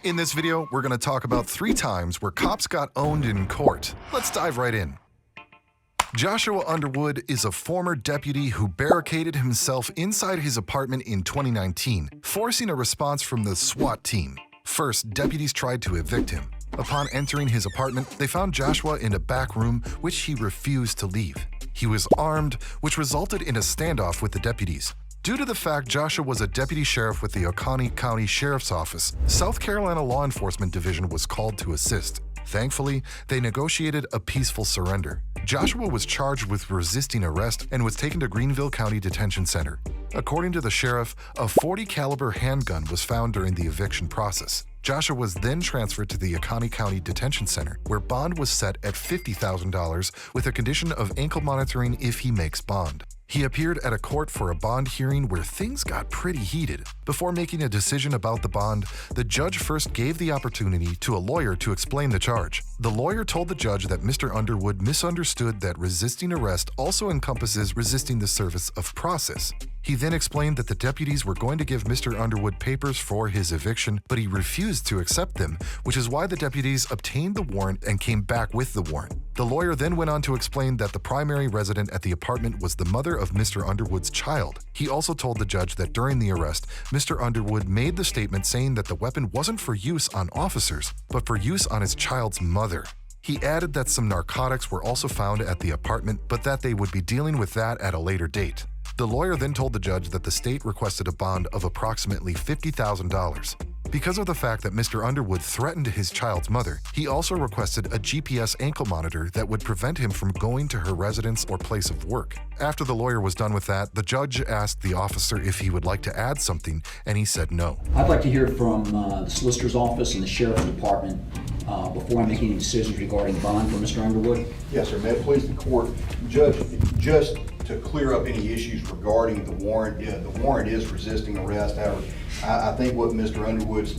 In this video, we're going to talk about 3 times where cops got owned in court. Let's dive right in. Joshua Underwood is a former deputy who barricaded himself inside his apartment in 2019, forcing a response from the SWAT team. First, deputies tried to evict him. Upon entering his apartment, they found Joshua in a back room, which he refused to leave. He was armed, which resulted in a standoff with the deputies. Due to the fact Joshua was a deputy sheriff with the Oconee County Sheriff's Office, South Carolina Law Enforcement Division was called to assist. Thankfully, they negotiated a peaceful surrender. Joshua was charged with resisting arrest and was taken to Greenville County Detention Center. According to the sheriff, a .40 caliber handgun was found during the eviction process. Joshua was then transferred to the Oconee County Detention Center, where bond was set at $50,000 with a condition of ankle monitoring if he makes bond. He appeared at a court for a bond hearing where things got pretty heated. Before making a decision about the bond, the judge first gave the opportunity to a lawyer to explain the charge. The lawyer told the judge that Mr. Underwood misunderstood that resisting arrest also encompasses resisting the service of process. He then explained that the deputies were going to give Mr. Underwood papers for his eviction, but he refused to accept them, which is why the deputies obtained the warrant and came back with the warrant. The lawyer then went on to explain that the primary resident at the apartment was the mother of Mr. Underwood's child. He also told the judge that during the arrest, Mr. Underwood made the statement saying that the weapon wasn't for use on officers, but for use on his child's mother. He added that some narcotics were also found at the apartment, but that they would be dealing with that at a later date. The lawyer then told the judge that the state requested a bond of approximately $50,000. Because of the fact that Mr. Underwood threatened his child's mother, he also requested a GPS ankle monitor that would prevent him from going to her residence or place of work. After the lawyer was done with that, the judge asked the officer if he would like to add something, and he said no. I'd like to hear from the solicitor's office and the sheriff's department before I make any decisions regarding bond for Mr. Underwood. Yes, sir. May it please the court, Judge, just to clear up any issues regarding the warrant, the warrant is resisting arrest. However, I think what Mr. Underwood's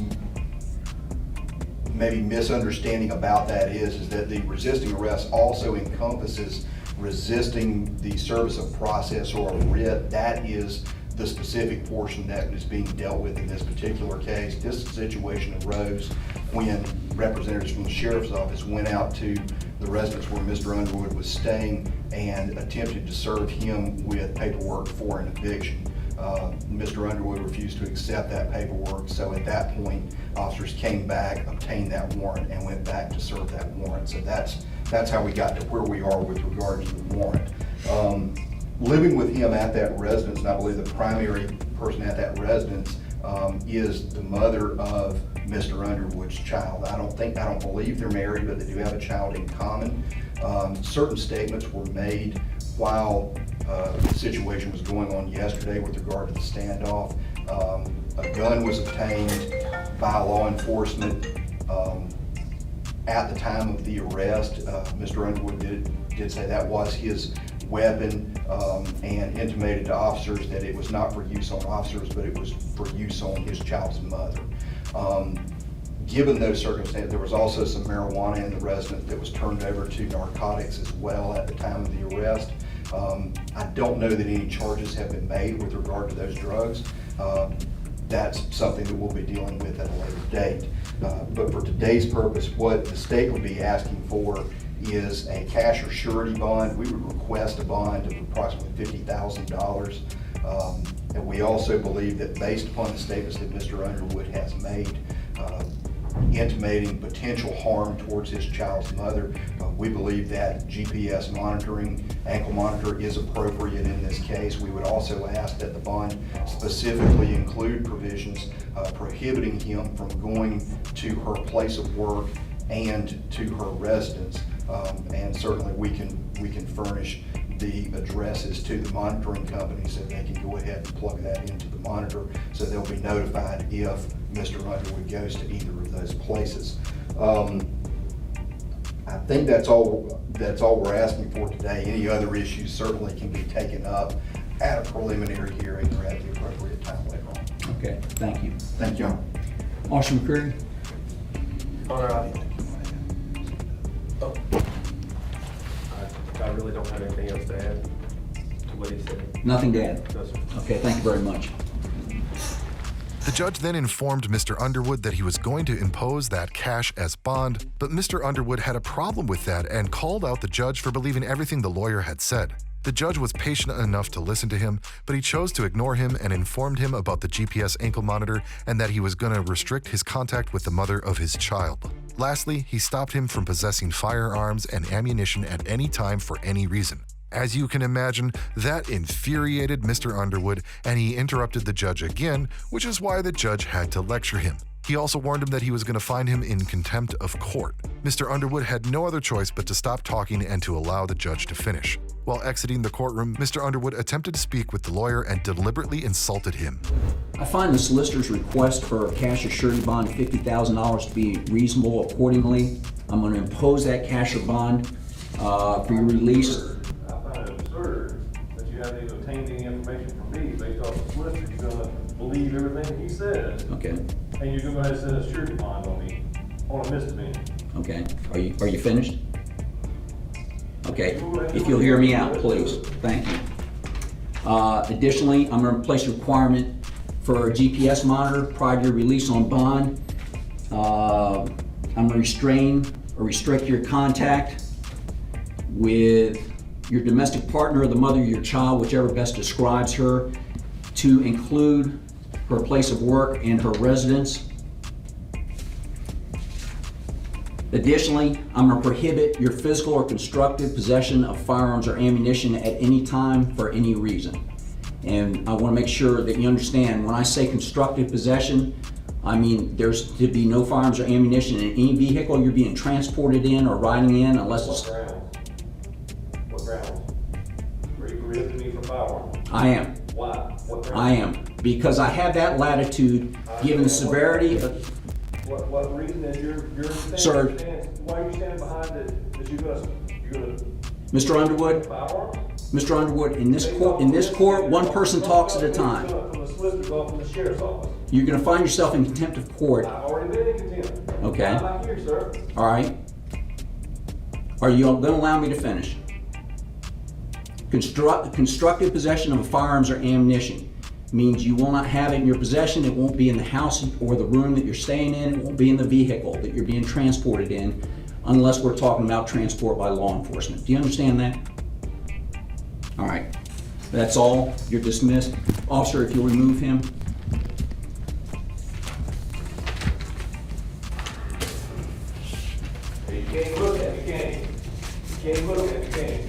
maybe misunderstanding about that is that the resisting arrest also encompasses resisting the service of process or a writ. That is the specific portion that is being dealt with in this particular case. This situation arose when representatives from the sheriff's office went out to the residence where Mr. Underwood was staying and attempted to serve him with paperwork for an eviction. Mr. Underwood refused to accept that paperwork, so at that point, officers came back, obtained that warrant, and went back to serve that warrant. So that's how we got to where we are with regard to the warrant. Living with him at that residence, and I believe the primary person at that residence is the mother of Mr. Underwood's child. I don't believe they're married, but they do have a child in common. Certain statements were made while the situation was going on yesterday with regard to the standoff. A gun was obtained by law enforcement at the time of the arrest. Mr. Underwood did say that was his weapon and intimated to officers that it was not for use on officers, but it was for use on his child's mother. Given those circumstances, there was also some marijuana in the residence that was turned over to narcotics as well at the time of the arrest. I don't know that any charges have been made with regard to those drugs. That's something that we'll be dealing with at a later date. But for today's purpose, what the state would be asking for is a cash or surety bond. We would request a bond of approximately $50,000. And we also believe that based upon the statements that Mr. Underwood has made, intimating potential harm towards his child's mother, we believe that GPS monitoring, ankle monitor is appropriate in this case. We would also ask that the bond specifically include provisions prohibiting him from going to her place of work and to her residence. And certainly we can furnish the addresses to the monitoring company so they can go ahead and plug that into the monitor so they'll be notified if Mr. Underwood goes to either of those places. I think that's all we're asking for today. Any other issues certainly can be taken up at a preliminary hearing or at the appropriate time later on. Okay, thank you. Thank you. Officer McCreary? I really don't have anything else to add to what he said. Nothing to add? No, sir. Okay, thank you very much. The judge then informed Mr. Underwood that he was going to impose that cash as bond, but Mr. Underwood had a problem with that and called out the judge for believing everything the lawyer had said. The judge was patient enough to listen to him, but he chose to ignore him and informed him about the GPS ankle monitor and that he was going to restrict his contact with the mother of his child. Lastly, he stopped him from possessing firearms and ammunition at any time for any reason. As you can imagine, that infuriated Mr. Underwood, and he interrupted the judge again, which is why the judge had to lecture him. He also warned him that he was going to find him in contempt of court. Mr. Underwood had no other choice but to stop talking and to allow the judge to finish. While exiting the courtroom, Mr. Underwood attempted to speak with the lawyer and deliberately insulted him. I find the solicitor's request for a cash or surety bond of $50,000 to be reasonable accordingly. I'm going to impose that cash or bond for your release. I find it absurd that you haven't even obtained any information from me based off the solicitor. You're gonna believe everything he says, Okay, and you're gonna go ahead and set a surety bond on me, on a misdemeanor. okay. Are you finished? Okay, if you'll hear me out, please. Thank you. Additionally, I'm going to place a requirement for a GPS monitor prior to your release on bond. I'm going to restrain or restrict your contact with your domestic partner or the mother of your child, whichever best describes her, to include her place of work and her residence. Additionally, I'm going to prohibit your physical or constructive possession of firearms or ammunition at any time for any reason. And I want to make sure that you understand, when I say constructive possession, I mean there's to be no firearms or ammunition in any vehicle you're being transported in or riding in unless What it's... grounds? What grounds? Are you prohibiting me from firearms? I am. Why? What grounds? I am. Because I have that latitude given the severity of... What reason is you're Sir. why are you standing behind it that you're gonna Mr. Underwood, firearms? Mr. Underwood, in this court, one person talks at a time. From the solicitor's office and the sheriff's office. You're going to find yourself in contempt of court. I've already been in contempt. Okay. I'm not here, sir. All right. Are you going to allow me to finish? Constructive possession of firearms or ammunition means you will not have it in your possession. It won't be in the house or the room that you're staying in. It won't be in the vehicle that you're being transported in, unless we're talking about transport by law enforcement. Do you understand that? All right. That's all. You're dismissed. Officer, if you'll remove him. You can't look at me, can you? You can't look at me, can you?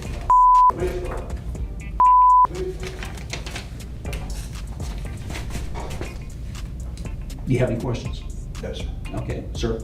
Do you have any questions? No, sir. Okay, sir.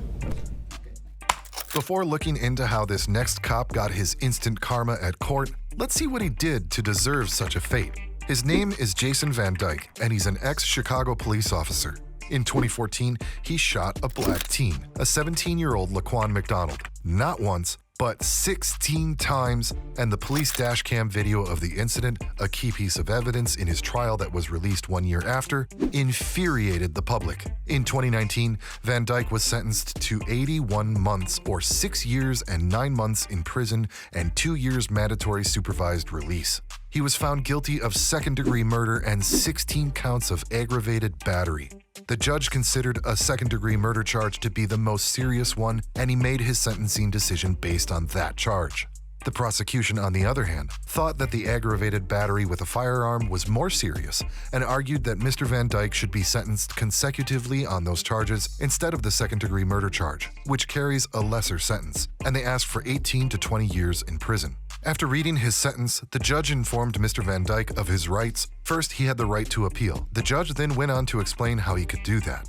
Before looking into how this next cop got his instant karma at court, let's see what he did to deserve such a fate. His name is Jason Van Dyke, and he's an ex-Chicago police officer. In 2014, he shot a black teen, a 17-year-old Laquan McDonald, not once, but 16 times, and the police dashcam video of the incident, a key piece of evidence in his trial that was released 1 year after, infuriated the public. In 2019, Van Dyke was sentenced to 81 months or 6 years and 9 months in prison and 2 years mandatory supervised release. He was found guilty of second-degree murder and 16 counts of aggravated battery. The judge considered a second-degree murder charge to be the most serious one, and he made his sentencing decision based on that charge. The prosecution, on the other hand, thought that the aggravated battery with a firearm was more serious and argued that Mr. Van Dyke should be sentenced consecutively on those charges instead of the second-degree murder charge, which carries a lesser sentence, and they asked for 18 to 20 years in prison. After reading his sentence, the judge informed Mr. Van Dyke of his rights. First, he had the right to appeal. The judge then went on to explain how he could do that.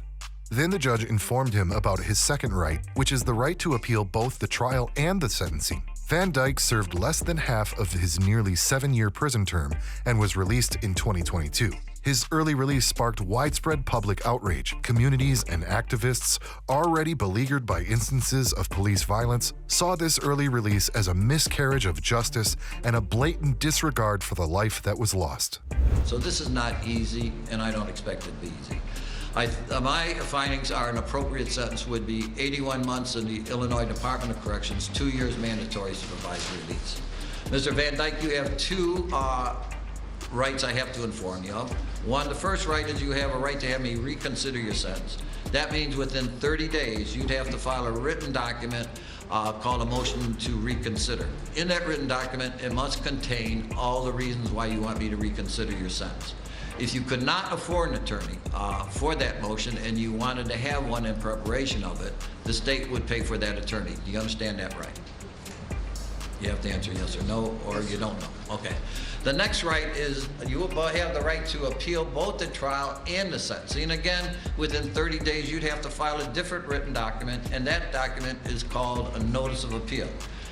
Then the judge informed him about his second right, which is the right to appeal both the trial and the sentencing. Van Dyke served less than half of his nearly 7-year prison term and was released in 2022. His early release sparked widespread public outrage. Communities and activists, already beleaguered by instances of police violence, saw this early release as a miscarriage of justice and a blatant disregard for the life that was lost. So this is not easy, and I don't expect it to be easy. My findings are an appropriate sentence would be 81 months in the Illinois Department of Corrections, 2 years mandatory supervised release. Mr. Van Dyke, you have two rights I have to inform you of. One, the first right is you have a right to have me reconsider your sentence. That means within 30 days, you'd have to file a written document called a motion to reconsider. In that written document, it must contain all the reasons why you want me to reconsider your sentence. If you could not afford an attorney for that motion and you wanted to have one in preparation of it, the state would pay for that attorney. Do you understand that right? You have to answer yes or no, or you don't know. Okay. The next right is you will have the right to appeal both the trial and the sentencing. Again, within 30 days, you'd have to file a different written document, and that document is called a notice of appeal.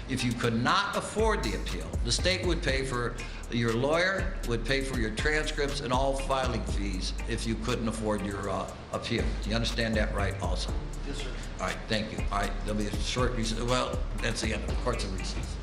If you could not afford the appeal, the state would pay for your lawyer, would pay for your transcripts and all filing fees if you couldn't afford your appeal. Do you understand that right also? Yes, sir. All right, thank you. All right, there'll be a short recess. Well, that's the end of the court's of recess.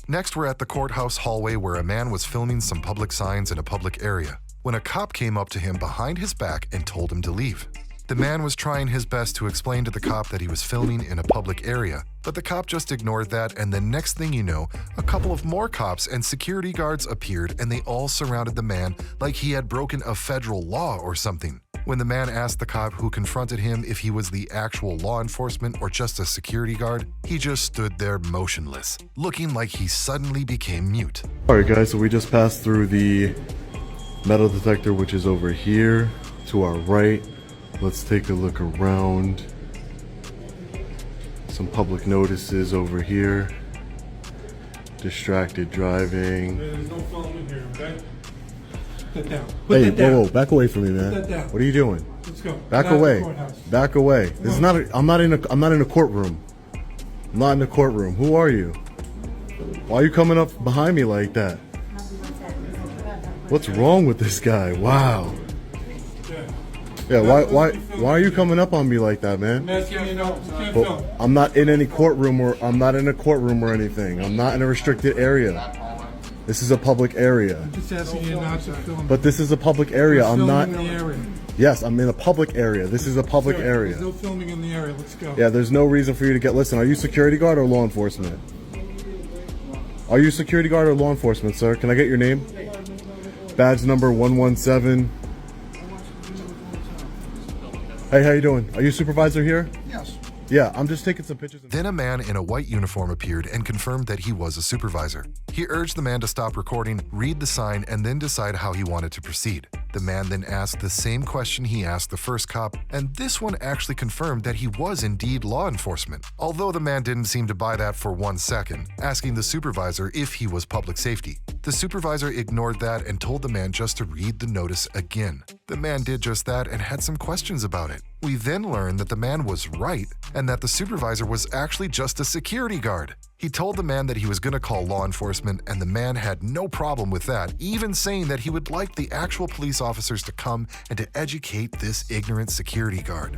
Next, we're at the courthouse hallway where a man was filming some public signs in a public area when a cop came up to him behind his back and told him to leave. The man was trying his best to explain to the cop that he was filming in a public area, but the cop just ignored that, and the next thing you know, a couple of more cops and security guards appeared and they all surrounded the man like he had broken a federal law or something. When the man asked the cop who confronted him if he was the actual law enforcement or just a security guard, he just stood there motionless, looking like he suddenly became mute. Alright guys, so we just passed through the metal detector, which is over here to our right. Let's take a look around. Some public notices over here. Distracted driving. There's no filming here, okay? Put that down. Hey, whoa, back away from me, man. Put that down. What are you doing? Let's go. Back Get out of the away. courthouse. Back away. This is not. I'm not in a courtroom. I'm not in a courtroom. Who are you? Why are you coming up behind me like that? What's wrong with this guy? Wow. Yeah. Why are you coming up on me like that, man? I'm asking you, no, you can't Well, film. I'm not in any courtroom or I'm not in a courtroom or anything. I'm not in a restricted area. This is a public area. I'm just asking you not to film. But this is a public area. I'm not. Filming in the area. Yes, I'm in a public area. This is a public Sir, area. There's no filming in the area. Let's go. Yeah, there's no reason for you to get. Listen, are you security guard or law enforcement? Are you security guard or law enforcement, sir? Can I get your name? Badge number 117. Hey, how you doing? Are you supervisor here? Yes. Yeah, I'm just taking some pictures. Then a man in a white uniform appeared and confirmed that he was a supervisor. He urged the man to stop recording, read the sign, and then decide how he wanted to proceed. The man then asked the same question he asked the first cop, and this one actually confirmed that he was indeed law enforcement, although the man didn't seem to buy that for 1 second, asking the supervisor if he was public safety. The supervisor ignored that and told the man just to read the notice again. The man did just that and had some questions about it. We then learned that the man was right and that the supervisor was actually just a security guard. He told the man that he was going to call law enforcement, and the man had no problem with that, even saying that he would like the actual police officers to come and to educate this ignorant security guard.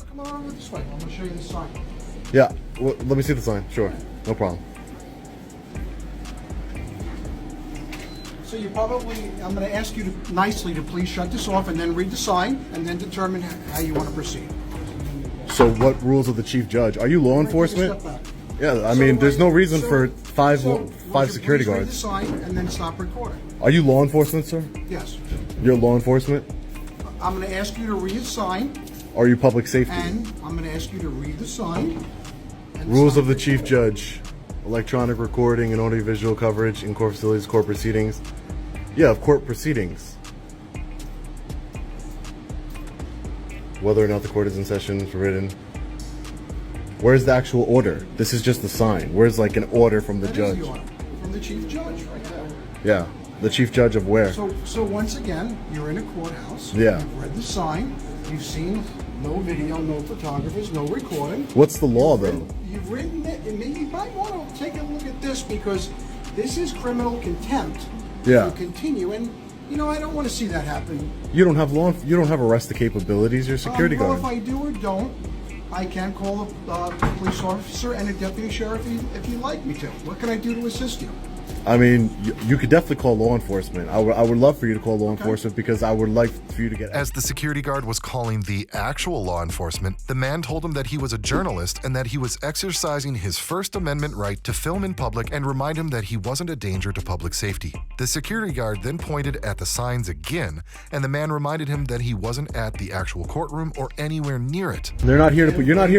Come on over this way. I'm going to show you the sign. Yeah, well, let me see the sign. Sure, no problem. So you probably, I'm going to ask you to nicely to please shut this off and then read the sign and then determine how you want to proceed. So what rules of the chief judge? Are you law enforcement? Step back. Yeah, I mean, there's no reason for five would security you please guards. Read the sign and then stop recording. Are you law enforcement, sir? Yes. You're law enforcement? I'm going to ask you to read the sign Or are you public safety? and I'm going to ask you to read the sign. and Rules stop of the recording. chief judge. Electronic recording and audiovisual coverage in court facilities, court proceedings. Yeah, of court proceedings. Whether or not the court is in session, forbidden. Where's the actual order? This is just the sign. Where's like an order from the That judge? is the order from the chief judge right there. Yeah, the chief judge of where? So once again, you're in a courthouse. Yeah. You've read the sign. You've seen no video, no photographers, no recording. What's the law though? You've written it, and maybe you might want to take a look at this because this is criminal contempt. Yeah. To continue, and you know I don't want to see that happen. You don't have you don't have arresting capabilities. You're a security well, guard. if I do or don't, I can call a police officer and a deputy sheriff if you'd like me to. What can I do to assist you? I mean, you could definitely call law enforcement. I would love for you to call law enforcement because I would like for you to get... As the security guard was calling the actual law enforcement, the man told him that he was a journalist and that he was exercising his First Amendment right to film in public and remind him that he wasn't a danger to public safety. The security guard then pointed at the signs again, and the man reminded him that he wasn't at the actual courtroom or anywhere near it. You're not here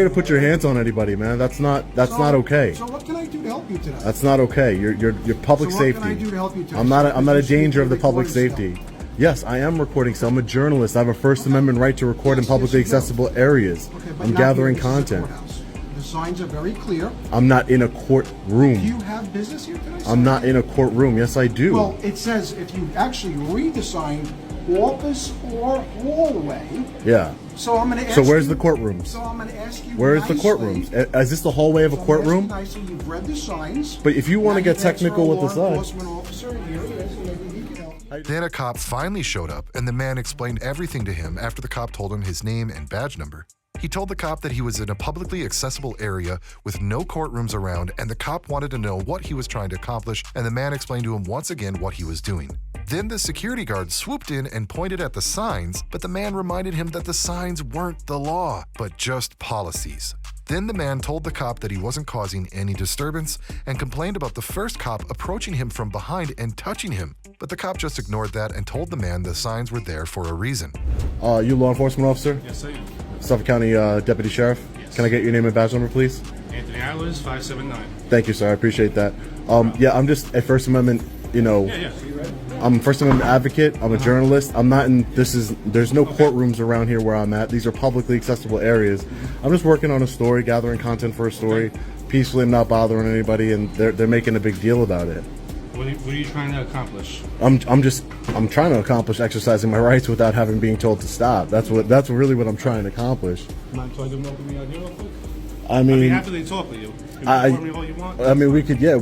to put your hands on anybody, man. That's not okay. So what can I do to help you today? That's not okay. You're public So what safety. can I do to help you today? I'm not a Because danger of the you're public recording safety. stuff. Yes, I am recording. So I'm a journalist. I have a First Amendment right to record in Yes, publicly yes, you do. accessible areas. Okay, but I'm not gathering here. This is a content. courthouse. The signs are very clear. I'm not in a courtroom. Do you have business here today? sir? I'm not in a courtroom. Yes, I do. Well, it says if you actually read the sign, office or hallway. Yeah. So I'm going to ask So where's you- the courtrooms? So I'm going to ask you Where is the nicely- courtrooms? Is this the hallway of a So I'm asking courtroom? nicely, you've read the signs. But if you want to Now get you've asked for a technical with the law sign. enforcement officer, and here he is, and maybe he can help. Then a cop finally showed up, and the man explained everything to him after the cop told him his name and badge number. He told the cop that he was in a publicly accessible area with no courtrooms around, and the cop wanted to know what he was trying to accomplish, and the man explained to him once again what he was doing. Then the security guard swooped in and pointed at the signs, but the man reminded him that the signs weren't the law, but just policies. Then the man told the cop that he wasn't causing any disturbance and complained about the first cop approaching him from behind and touching him. But the cop just ignored that and told the man the signs were there for a reason. You law enforcement officer? Yes, I am. Suffolk County Deputy Sheriff? Yes. Can I get your name and badge number, please? Anthony Islanders, 579. Thank you, sir. I appreciate that. Yeah, I'm just a First Amendment, Yeah. I'm a First Amendment advocate. I'm a journalist. I'm not in, there's no courtrooms around here where I'm at. These are publicly accessible areas. I'm just working on a story, gathering content for a story. Peacefully, I'm not bothering anybody, and they're making a big deal about it. What are you trying to accomplish? I'm trying to accomplish exercising my rights without having being told to stop. That's really what I'm trying to accomplish. Mind if I do more with me idea real quick? I mean, after they talk with you, can you I inform me all you want? mean,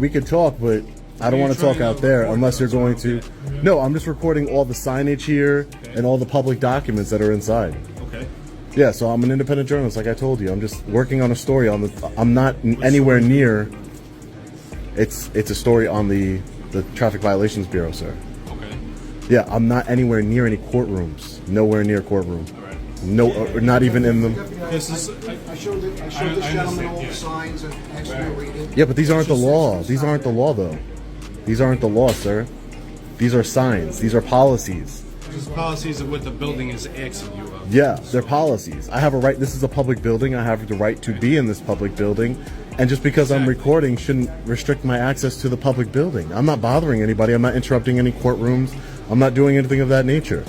we could talk, but I don't Are you want to talk trying out to there record unless you're that going so to. No, I'm just recording all the signage here and all the public documents that are inside. Okay. Yeah, so I'm an independent journalist, like I told you. I'm just working on a story on the. I'm not anywhere near. It's a story on the Traffic Violations Bureau, sir. Okay. Yeah, I'm not anywhere near any courtrooms. Nowhere near courtroom. All right. No, not even in them. This is. I showed this I gentleman understand, all yeah. the signs and asked him to read it. Yeah, but these aren't the law. These aren't the law, though. These aren't the law, sir. These are signs. These are policies. These policies of what the building is asking you of. Yeah, they're policies. I have a right. This is a public building. I have the right to be in this public building. And just because I'm recording shouldn't restrict my access to the public building. I'm not bothering anybody. I'm not interrupting any courtrooms. I'm not doing anything of that nature.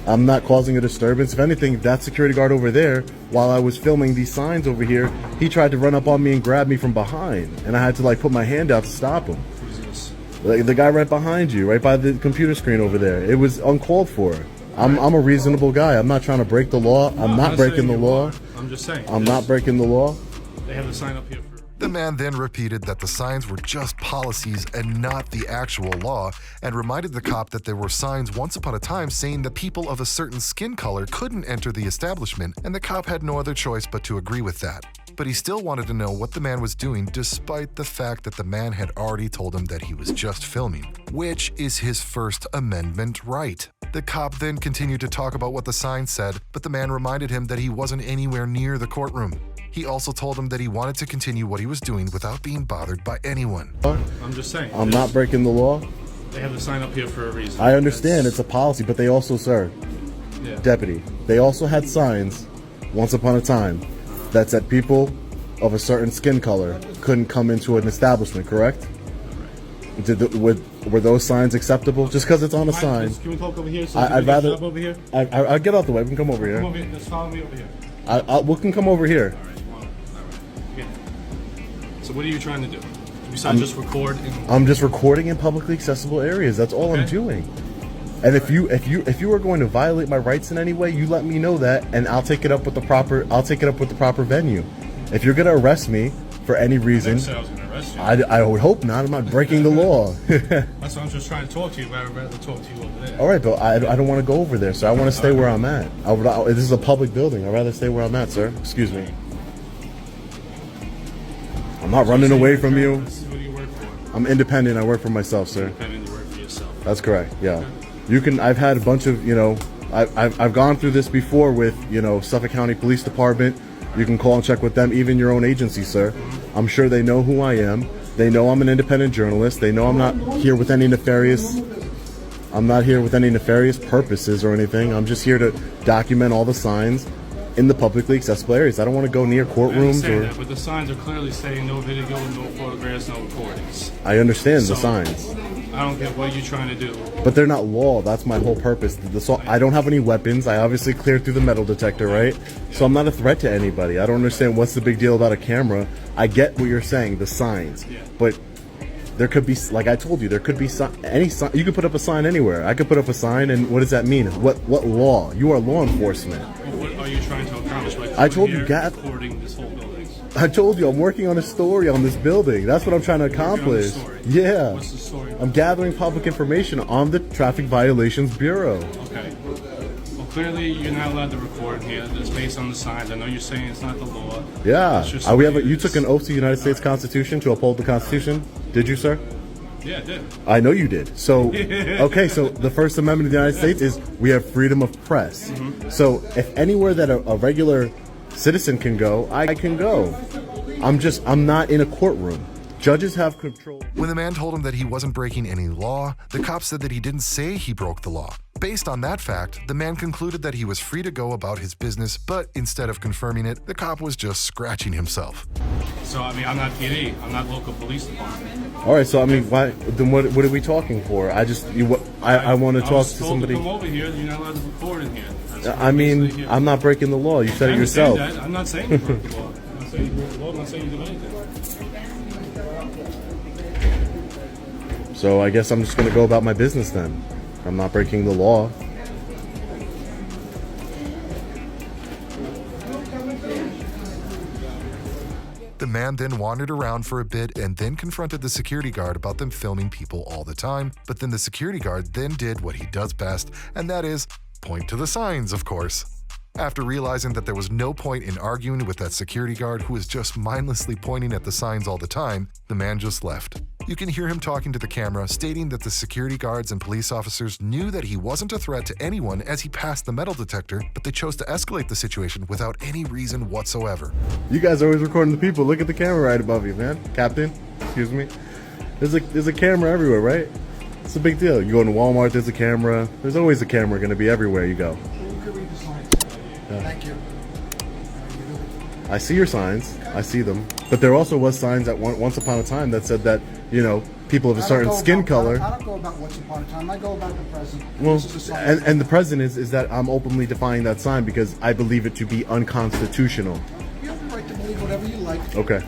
I'm not causing a disturbance. If anything, that security guard over there, while I was filming these signs over here, he tried to run up on me and grab me from behind. And I had to put my hand out to stop him. The guy right behind you, right by the computer screen over there. It was uncalled for. I'm a reasonable guy. I'm not trying to break the law. I'm not breaking the law. I'm just saying. I'm not breaking the law. They have a sign up here for. The man then repeated that the signs were just policies and not the actual law, and reminded the cop that there were signs once upon a time saying that people of a certain skin color couldn't enter the establishment, and the cop had no other choice but to agree with that. But he still wanted to know what the man was doing, despite the fact that the man had already told him that he was just filming, which is his First Amendment right. The cop then continued to talk about what the sign said, but the man reminded him that he wasn't anywhere near the courtroom. He also told him that he wanted to continue what he was doing without being bothered by anyone. I'm just saying. I'm not breaking the law. They have the sign up here for a reason. I understand it's a policy, but they also, sir, Yeah. deputy, they also had signs once upon a time that said people of a certain skin color couldn't come into an establishment, correct? Were those signs acceptable? Just because it's on a sign. Can we talk over here? So I'd rather. over here. I'll get out the way. We can come over Come here. over here. Just follow me over here. We can come over here. All right. All right. Okay. So what are you trying to do? Besides just record and I'm just recording in publicly accessible areas. That's all I'm Okay. doing. And if you are going to violate my rights in any way, you let me know that, and I'll take it up with the proper venue. If you're gonna arrest me for any reason, I was going to arrest you. I would hope not. I'm not breaking the law. That's why I'm just trying to talk to you, but I'd rather talk to you over there. All right, but I don't want to go over there, so I want to stay where I'm at. This is a public building. I'd rather stay where I'm at, sir. Excuse me. I'm not running away from you. What do you work for? I'm independent. I work for myself, sir. Independent, you work for yourself. That's correct. Yeah. You can. I've had a bunch of, I've gone through this before with, Suffolk County Police Department. You can call and check with them, even your own agency, sir. I'm sure they know who I am. They know I'm an independent journalist. They know I'm not here with any nefarious purposes or anything. I'm just here to document all the signs in the publicly accessible areas. I don't want to go near I courtrooms understand or. that, but the signs are clearly saying no video, no photographs, no recordings. I understand the So, signs, I don't get what you're trying to do. but they're not law. That's my whole purpose. I don't have any weapons. I obviously cleared through the metal detector, right? So I'm not a threat to anybody. I don't understand what's the big deal about a camera. I get what you're saying, the signs, but there could be, like I told you, there could be any sign. You could put up a sign anywhere. I could put up a sign, and what does that mean? What law? You are law enforcement. What are you trying to accomplish by I told you, recording this whole building? I told you I'm working on a story on this building. That's what I'm trying to accomplish. story? Yeah. What's the story? I'm gathering public information on the Traffic Violations Bureau. Okay. Well, clearly you're not allowed to record here. That's based on the signs. I know you're saying it's not the law. Yeah. It's just We the have way it you is. took an oath to the United States Constitution to uphold the Constitution. Did you, sir? Yeah, I did. I know you did. So, okay, so the First Amendment of the United States is we have freedom of press. So if anywhere that a regular citizen can go, I can go. I'm not in a courtroom. Judges have control. When the man told him that he wasn't breaking any law, the cop said that he didn't say he broke the law. Based on that fact, the man concluded that he was free to go about his business, but instead of confirming it, the cop was just scratching himself. So, I mean, I'm not PD. I'm not local police department. All right, so I mean, why? Then what are we talking for? I want to talk was to told somebody. To come over here. You're not allowed to record in here. That's I mean, basically here. I'm not breaking the law. You said I it understand yourself. that. I'm not saying you broke the law. I'm not saying you broke the law. I'm not saying you did anything. So I guess I'm just going to go about my business then. I'm not breaking the law. The man then wandered around for a bit and then confronted the security guard about them filming people all the time. But then the security guard then did what he does best, and that is point to the signs, of course. After realizing that there was no point in arguing with that security guard who was just mindlessly pointing at the signs all the time, the man just left. You can hear him talking to the camera, stating that the security guards and police officers knew that he wasn't a threat to anyone as he passed the metal detector, but they chose to escalate the situation without any reason whatsoever. You guys are always recording the people. Look at the camera right above you, man. Captain, excuse me. There's a camera everywhere, right? It's a big deal. You go into Walmart, there's a camera. There's always a camera going to be everywhere you go. You can read the signs. Thank you. I see your signs. I see them. But there also was signs at once upon a time that said that, people of a certain skin color. I don't go about once upon a time. I go about the present. Well, This is the sign. and the present is that I'm openly defying that sign because I believe it to be unconstitutional. You have the right to believe whatever you like. Okay.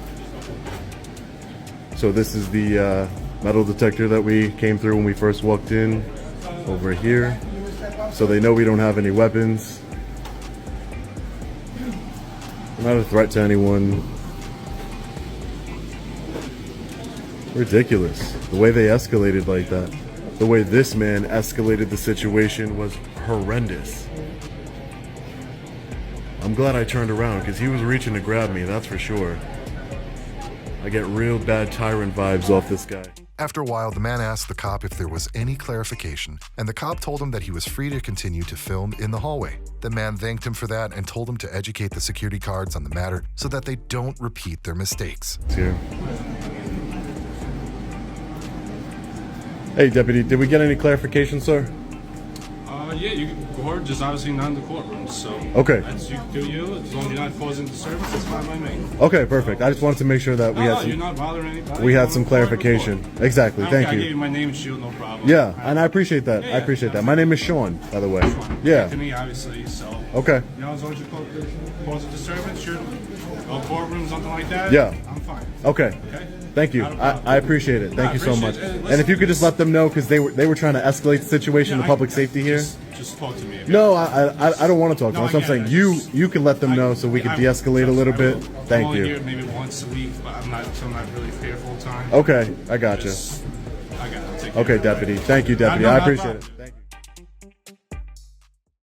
So this is the metal detector that we came through when we first walked in over here. So they know we don't have any weapons. I'm not a threat to anyone. Ridiculous. The way they escalated like that. The way this man escalated the situation was horrendous. I'm glad I turned around because he was reaching to grab me, that's for sure. I get real bad tyrant vibes off this guy. After a while, the man asked the cop if there was any clarification, and the cop told him that he was free to continue to film in the hallway. The man thanked him for that and told him to educate the security guards on the matter so that they don't repeat their mistakes. It's here. Hey, Deputy, did we get any clarification, sir? Yeah, you can record, just obviously not in the courtroom. So Okay. that's you do you. As long as you're not causing disturbance, that's fine by me. Okay, perfect. I just wanted to make sure that we No, had you're some, not bothering anybody. we You had wanna some record, clarification. record. Exactly. Thank I gave you. you my name and shield, no problem. Yeah, and I appreciate that. I appreciate that. My name is Sean, by the way. Yeah. To me, obviously, so. Okay. You know, as long as you cause a disturbance, you're no courtroom, something like that. Yeah. I'm fine. Okay. Okay. Thank you. Not a problem. I appreciate it. Thank I you so much. appreciate it. And if you could just let them know, because they were trying to escalate the situation, the public safety here. Just talk to me. Okay? No, I don't want to talk to them. No, That's what I'm I get saying. it. You can let them know so we can de-escalate a little bit. I'm Thank only here you. maybe once a week, but I'm not really here full time. Okay, I got you. I got it. I'll take care Okay, of it. Deputy. Thank you, Deputy. No, I not a appreciate problem. it. Thank you.